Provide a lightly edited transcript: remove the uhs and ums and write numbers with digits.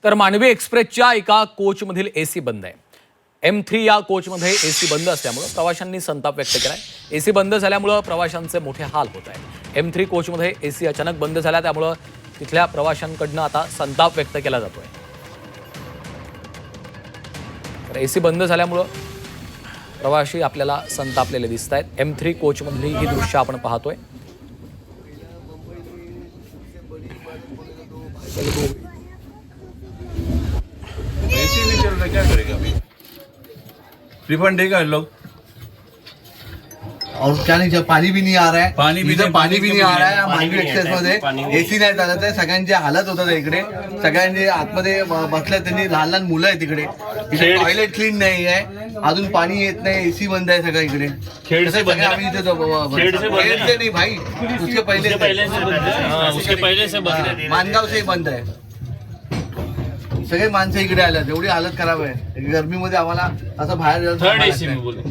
तर मानवी एक्सप्रेसच्या एका कोचमधील एसी बंद आहे. M3 या कोचमध्ये एसी बंद असल्यामुळे प्रवाशांनी संताप व्यक्त केलाय. एसी बंद झाल्यामुळे प्रवाशांचे मोठे हाल होत आहेत. M3 कोचमध्ये एसी अचानक बंद झाला, त्यामुळे तिथल्या प्रवाशांकडून आता संताप व्यक्त केला जातोय. तर एसी बंद झाल्यामुळे प्रवासी आपल्याला संतापलेले दिसत आहेत. M3 कोचमधली ही दृश्य आपण पाहतोय. एसी नहीं चल रहा, क्या करेगा अभी? रिफंड देगा इन लोग? और क्या नहीं, पानी भी नहीं आ रहा है. पानी भी इधर नहीं, पाणी भी नाही आ रहा है. पाणी भी मांडवी नाही एक्सप्रेस येत आहे, मध्ये एसी नाही चालत आहे. सगळ्यांची हालत होतात इकडे. सगळ्यांचे आतमध्ये बसल्या, त्यांनी लहान लहान मुलं आहेत तिकडे. इथे टॉयलेट क्लीन नाही आहे, अजून पाणी येत नाही, एसी बंद आहे सगळं इकडे. खेड से बंद है. आम्ही इथे खेड से बंद है. खेड से नहीं भाई, उसके पहले उसके पहले से बंद है. हाँ, उसके पहले से बंद है. मानगाव से बंद आहे. सगळे माणसं इकडे आल्यात. एवढी हालत खराब आहे गर्मीमध्ये. आम्हाला असं बाहेर थर्ड एसी में बोले.